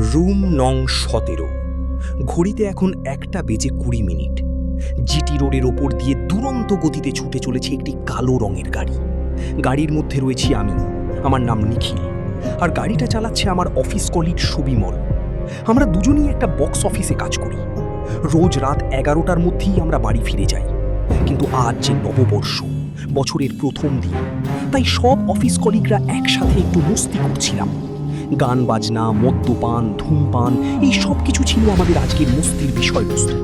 Room নং 17। ঘড়িতে এখন 1:20 জিটি রোডের ওপর দিয়ে দুরন্ত গতিতে ছুটে চলেছে একটি কালো রঙের গাড়ি। গাড়ির মধ্যে রয়েছি আমি, আমার নাম নিখিল, আর গাড়িটা চালাচ্ছে আমার অফিস কলিগ সুবিমল। আমরা দুজনেই একটা বক্স অফিসে কাজ করি। রোজ রাত 11টার মধ্যেই আমরা বাড়ি ফিরে যাই। কিন্তু আজ যে নববর্ষ, বছরের প্রথম দিন, তাই সব অফিস কলিগরা একসাথে একটু মস্তি করছিলাম। গান বাজনা, মদ্যপান, ধূমপান, এই সব কিছু ছিল আমাদের আজকের মস্তির বিষয়বস্তু।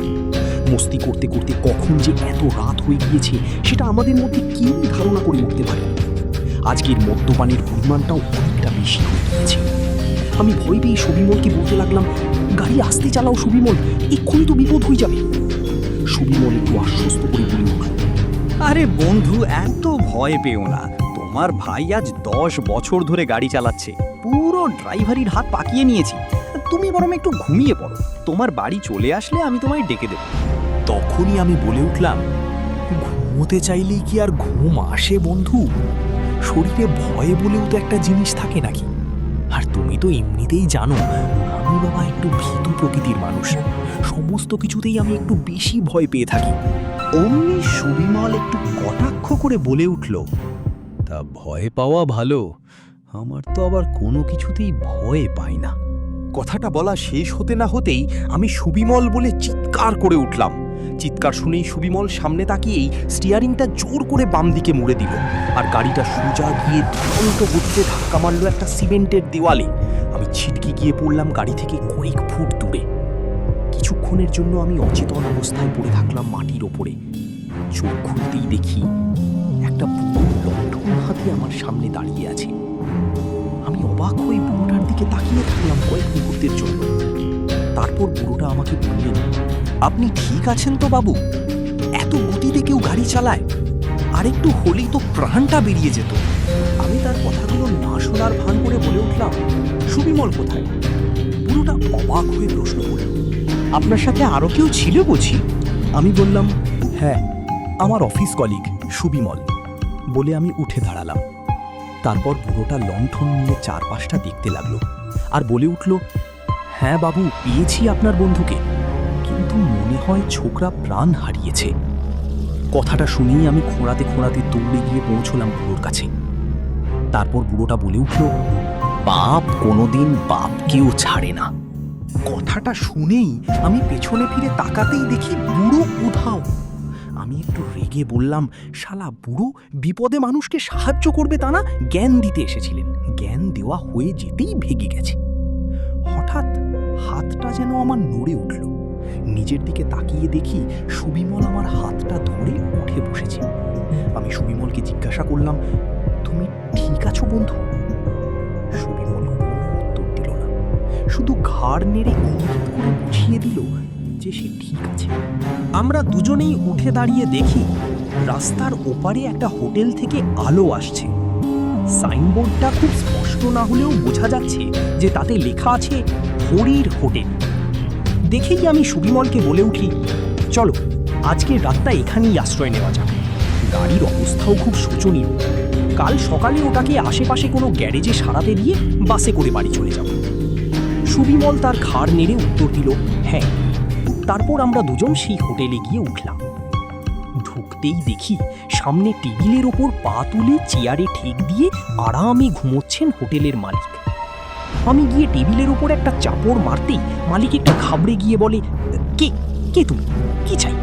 মস্তি করতে করতে কখন যে এত রাত হয়ে গিয়েছে সেটা আমাদের মধ্যে কেউই ধারণা করে উঠতে পারে। আজকের মদ্যপানের পরিমাণটাও অনেকটা বেশি হয়ে গিয়েছে। আমি ভয় পেয়ে সুবিমলকে বলতে লাগলাম, গাড়ি আস্তে চালাও সুবিমল, এক্ষুনি তো বিপদ হয়ে যাবে। সুবিমল একটু আশ্বস্ত করে বলে উঠল, আরে বন্ধু, এত ভয় পেও না। তোমার ভাই আজ 10 বছর ধরে গাড়ি চালাচ্ছে, পুরো ড্রাইভারির হাত পাকিয়ে নিয়েছি। তুমি বরং একটু ঘুমিয়ে পড়ো, তোমার বাড়ি চলে আসলে আমি তোমায় ডেকে দেব। তখনই আমি বলে উঠলাম, ঘুমোতে চাইলেই কি আর ঘুম আসে বন্ধু? শরীরে ভয় বলেও তো একটা জিনিস থাকে নাকি? আর তুমি তো এমনিতেই জানো আমি বাবা একটু ভীতু প্রকৃতির মানুষ। সমস্ত কিছুতেই আমি একটু বেশি ভয় পেয়ে থাকি। অমনি সুবিমল একটু কটাক্ষ করে বলে উঠল, তা ভয় পাওয়া ভালো, আমার তো আবার কোনো কিছুতেই ভয় পাই না। কথাটা বলা শেষ হতে না হতেই আমি সুবিমল বলে চিৎকার করে উঠলাম। চিৎকার শুনেই সুবিমল সামনে তাকিয়েই স্টিয়ারিংটা জোর করে বাম দিকে মুড়ে দিল, আর গাড়িটা সোজা গিয়ে দুরন্ত গতিতে ধাক্কা মারল একটা সিমেন্টের দেওয়ালে। আমি ছিটকে গিয়ে পড়লাম গাড়ি থেকে কয়েক ফুট দূরে। কিছুক্ষণের জন্য আমি অচেতন অবস্থায় পড়ে থাকলাম মাটির ওপরে। চোখ খুলতেই দেখি একটা বুড়ো লণ্ঠন হাতে আমার সামনে দাঁড়িয়ে আছে। আমি অবাক হয়ে বুড়োটার দিকে তাকিয়ে থাকলাম কয়েক মুহূর্তের জন্য। তারপর বুড়োটা আমাকে বললেন, আপনি ঠিক আছেন তো বাবু? এত গতিতে কেউ গাড়ি চালায়? আরেকটু হলেই তো প্রাণটা বেরিয়ে যেত। আমি তার কথাগুলো না শোনার ভান করে বলে উঠলাম, সুবিমল কোথায়? বুড়োটা অবাক হয়ে প্রশ্ন করল, আপনার সাথে আরও কেউ ছিল বুঝি? আমি বললাম, হ্যাঁ, আমার অফিস কলিগ সুবিমল। বলে আমি উঠে দাঁড়ালাম। তারপর বুড়োটা লণ্ঠন নিয়ে চারপাশটা দেখতে লাগলো আর বলে উঠল, হ্যাঁ বাবু, পেয়েছি আপনার বন্ধুকে, কিন্তু মনে হয় ছোকরা প্রাণ হারিয়েছে। কথাটা শুনেই আমি খোঁড়াতে খোঁড়াতে দৌড়ে গিয়ে পৌঁছলাম বুড়োর কাছে। তারপর বুড়োটা বলে উঠল, বাপ কোনোদিন বাপকেও ছাড়ে না। কথাটা শুনেই আমি পেছনে ফিরে তাকাতেই দেখি বুড়ো উধাও। আমি একটু রেগে বললাম, শালা বুড়ো বিপদে মানুষকে সাহায্য করবে তা না, জ্ঞান দিতে এসেছিলেন। জ্ঞান দেওয়া হয়ে যেতেই ভেগে গেছে। হঠাৎ হাতটা যেন আমার নড়ে উঠল। নিজের দিকে তাকিয়ে দেখি সুবিমল আমার হাতটা ধরে উঠে বসেছে। আমি সুবিমলকে জিজ্ঞাসা করলাম, তুমি ঠিক আছো বন্ধু? সুবিমল কোনো উত্তর দিল না, শুধু ঘাড় নেড়ে ইঙ্গিত করে বুঝিয়ে দিল যে সে ঠিক আছে। আমরা দুজনেই উঠে দাঁড়িয়ে দেখি রাস্তার ওপারে একটা হোটেল থেকে আলো আসছে। সাইনবোর্ডটা খুব স্পষ্ট না হলেও বোঝা যাচ্ছে যে তাতে লেখা আছে হরির হোটেল। দেখেই আমি সুবিমলকে বলে উঠি, চলো আজকের রাতটা এখানেই আশ্রয় নেওয়া যাক। গাড়ির অবস্থাও খুব শোচনীয়। কাল সকালে ওটাকে আশেপাশে কোনো গ্যারেজে সারাতে দিয়ে বাসে করে বাড়ি চলে যাব। সুবিমল তার ঘাড় নেড়ে উত্তর দিল, হ্যাঁ। তারপর আমরা দুজন সেই হোটেলে গিয়ে উঠলাম। ঢুকতেই দেখি সামনে টেবিলের ওপর পা তুলে চেয়ারে ঠেক দিয়ে আরামে ঘুমোচ্ছেন হোটেলের মালিক। আমি গিয়ে টেবিলের ওপর একটা চাপড় মারতেই মালিক একটু ঘাবড়ে গিয়ে বলে, কে কে তুমি, কি চাই?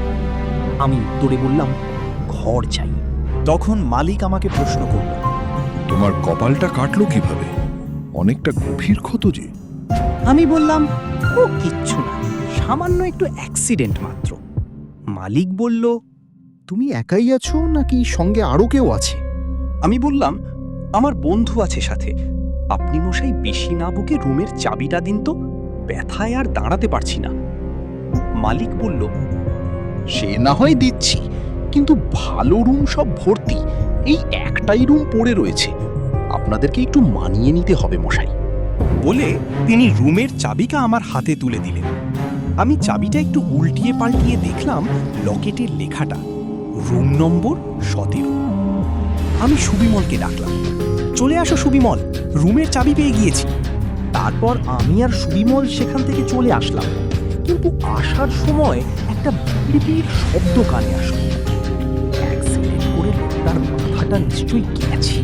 আমি উত্তরে বললাম, ঘর চাই। তখন মালিক আমাকে প্রশ্ন করল, তোমার কপালটা কাটলো কিভাবে? অনেকটা গভীর ক্ষত যে। আমি বললাম, ও কিচ্ছু না, সামান্য একটু অ্যাক্সিডেন্ট মাত্র। মালিক বলল, তুমি একাই আছো নাকি সঙ্গে আরো কেউ আছে? আমি বললাম, আমার বন্ধু আছে সাথে। আপনি মশাই বেশি না বকে রুমের চাবিটা দিন তো, ব্যথায় আর দাঁড়াতে পারছি না। মালিক বলল, সে না হয় দিচ্ছি, কিন্তু ভালো রুম সব ভর্তি, এই একটাই রুম পড়ে রয়েছে। আপনাদেরকে একটু মানিয়ে নিতে হবে মশাই। বলে তিনি রুমের চাবিটা আমার হাতে তুলে দিলেন। আমি চাবিটা একটু উল্টিয়ে পাল্টিয়ে দেখলাম লকেটের লেখাটা রুম নম্বর 17। আমি সুবিমলকে ডাকলাম, চলে আসো সুবিমল, রুমের চাবি পেয়ে গিয়েছি। তারপর আমি আর সুবিমল সেখান থেকে চলে আসলাম, কিন্তু আসার সময় একটা বিড়বিড় শব্দ কানে আসলো। অ্যাক্সিডেন্ট করে লোকটার মাথাটা নিশ্চয়ই গেছে।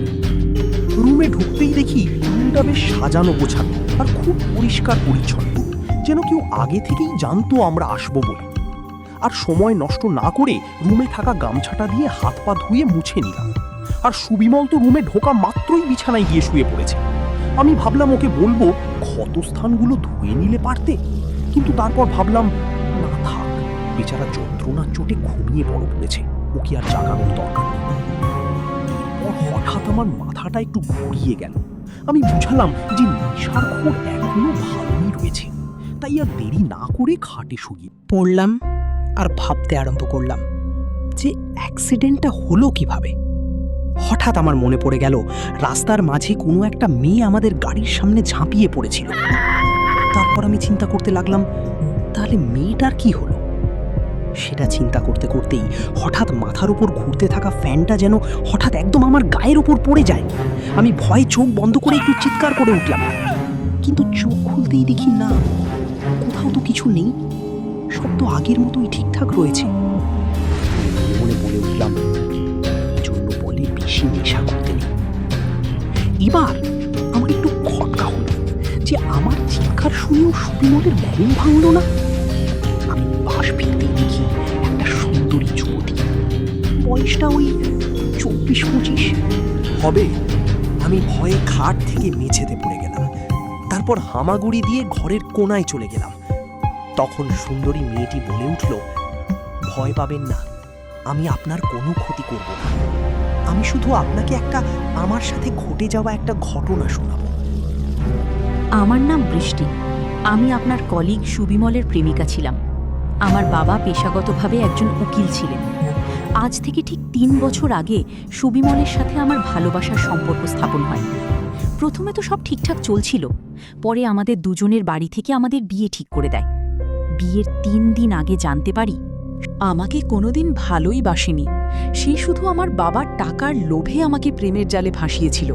রুমে ঢুকতেই দেখি রুমটা বেশ সাজানো গোছানো আর খুব পরিষ্কার পরিচ্ছন্ন, যেন কেউ আগে থেকেই জানতো আমরা আসবো বলে। আর সময় নষ্ট না করে রুমে থাকা গামছাটা দিয়ে হাত পা ধুয়ে মুছে নিলাম। আর সুবিমল তো রুমে ঢোকা মাত্রই বিছানায় গিয়ে শুয়ে পড়েছে। আমি ভাবলাম ওকে বলবো ক্ষতস্থানগুলো ধুয়ে নিলে পারতে, কিন্তু তারপর ভাবলাম না থাক, বেচারা যন্ত্রণার চোটে ঘুমিয়ে পড়েছে, ওকে আর জাগানোর দরকার নেই। এরপর হঠাৎ আমার মাথাটা একটু ঘুরিয়ে গেল। আমি বুঝালাম যে নেশার খোর এখনো ভালোই রয়েছে, তাই আর দেরি না করে খাটে শুয়ে পড়লাম আর ভাবতে আরম্ভ করলাম যে অ্যাক্সিডেন্টটা হলো কিভাবে। হঠাৎ আমার মনে পড়ে গেল রাস্তার মাঝে কোনো একটা মেয়ে আমাদের গাড়ির সামনে ঝাঁপিয়ে পড়েছিল। তারপর আমি চিন্তা করতে লাগলাম, তাহলে মেয়েটার কি হলো? সেটা চিন্তা করতে করতেই হঠাৎ মাথার উপর ঘুরতে থাকা ফ্যানটা যেন হঠাৎ একদম আমার গায়ের উপর পড়ে যায়। আমি ভয়ে চোখ বন্ধ করে একটু চিৎকার করে উঠলাম, কিন্তু চোখ খুলতেই দেখি না, কোথাও তো কিছু নেই, সব তো আগের মতোই ঠিকঠাক রয়েছে। মনে বলে উঠলাম, এই জন্য বলে বেশি নেশা করতে নেই। এবার আমার একটু খটকা হলো যে আমার চিৎকার শুনেও সুবিমলের ঘুম ভাঙল না। আমি পাশ ফিরতে দেখি একটা সুন্দরী যুবতী, বয়সটা ওই 24-25 হবে। আমি ভয়ে খাট থেকে মেঝেতে পড়ে গেলাম, তারপর হামাগুড়ি দিয়ে ঘরের কোণায় চলে গেলাম। তখন সুন্দরী মেয়েটি বলে উঠল, ভয় পাবেন না, আমি আপনার কোনো ক্ষতি করব না। আমি শুধু আপনাকে একটা আমার সাথে ঘটে যাওয়া একটা ঘটনা শোনাবো। আমার নাম বৃষ্টি। আমি আপনার কলিগ সুবিমলের প্রেমিকা ছিলাম। আমার বাবা পেশাগতভাবে একজন উকিল ছিলেন। আজ থেকে ঠিক 3 বছর আগে সুবিমলের সাথে আমার ভালোবাসার সম্পর্ক স্থাপন হয়। প্রথমে তো সব ঠিকঠাক চলছিল, পরে আমাদের দুজনের বাড়ি থেকে আমাদের বিয়ে ঠিক করে দেয়। বিয়ের 3 দিন আগে জানতে পারি আমাকে কোনোদিন ভালোই বাসেনি, সে শুধু আমার বাবার টাকার লোভে আমাকে প্রেমের জালে ভাসিয়েছিল।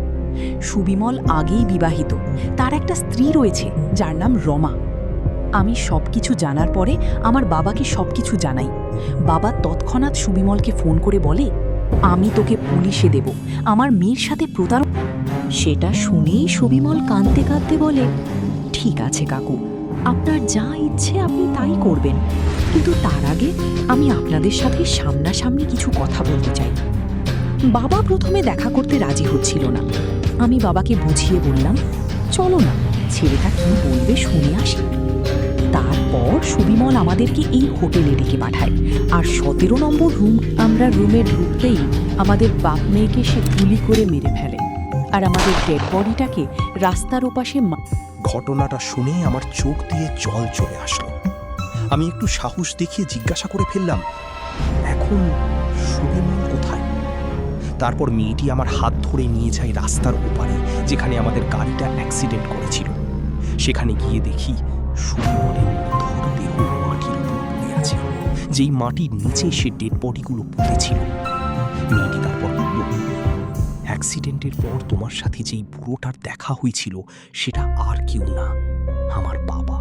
সুবিমল আগেই বিবাহিত, তার একটা স্ত্রী রয়েছে যার নাম রমা। আমি সবকিছু জানার পরে আমার বাবাকে সবকিছু জানাই। বাবা তৎক্ষণাৎ সুবিমলকে ফোন করে বলে, আমি তোকে পুলিশে দেব, আমার মেয়ের সাথে প্রতারণা। সেটা শুনেই সুবিমল কাঁদতে কাঁদতে বলে, ঠিক আছে কাকু, আপনার যা ইচ্ছে আপনি তাই করবেন, কিন্তু তার আগে আমি আপনাদের সাথে সামনাসামনি কিছু কথা বলতে চাই। বাবা প্রথমে দেখা করতে রাজি হচ্ছিল না। আমি বাবাকে বুঝিয়ে বললাম, চলো না, ছেলেটা কি বলবে শুনে আসি। তারপর সুবিমল আমাদেরকে এই হোটেলে ডেকে পাঠায়, আর 17 নম্বর রুম। আমরা রুমে ঢুকতেই আমাদের বাপ মেয়েকে সে গুলি করে মেরে ফেলে, আর আমাদের ডেড বডিটাকে রাস্তার ওপাশে। ঘটনাটা শুনে আমার চোখ দিয়ে জল চলে আসলো। আমি একটু সাহস দেখিয়ে জিজ্ঞাসা করে ফেললাম, এখন সুবিমল কোথায়? তারপর মেয়েটি আমার হাত ধরে নিয়ে যায় রাস্তার ওপারে, যেখানে আমাদের গাড়িটা অ্যাক্সিডেন্ট করেছিল। সেখানে গিয়ে দেখি সুবিমলের নিথর দেহ মাটির উপর পড়ে আছে, যেই মাটির নিচে সে ডেড বডিগুলো পুঁতেছিল। মেয়েটি তারপর বলল, অ্যাক্সিডেন্টের পর তোমার সাথে যেই বুড়োটার দেখা হয়েছিল সেটা আর কেউ না, আমার বাবা।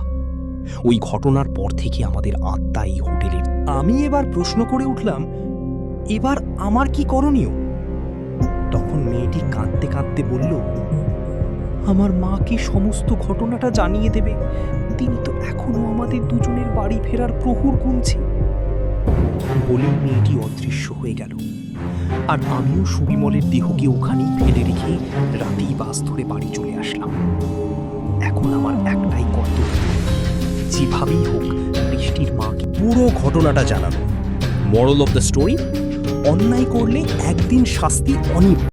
ওই ঘটনার পর থেকে আমাদের আত্মা এই হোটেলের। আমি এবার প্রশ্ন করে উঠলাম, এবার আমার কি করণীয়? তখন মেয়েটি কাঁদতে কাঁদতে বলল, আমার মাকে সমস্ত ঘটনাটা জানিয়ে দেবে, তিনি তো এখনো আমাদের দুজনের বাড়ি ফেরার প্রহর গুনছে। বলেই মেয়েটি অদৃশ্য হয়ে গেল, আর আমিও সুবিমলের দেহকে ওখানেই ফেলে রেখে রাতেই বাস ধরে বাড়ি চলে আসলাম। এখন আমার একটাই কর্তব্য, যেভাবেই হোক বৃষ্টির মাকে পুরো ঘটনাটা জানানো। মোরাল অফ দ্য স্টোরি, অন্যায় করলে একদিন শাস্তি অনিবার্য।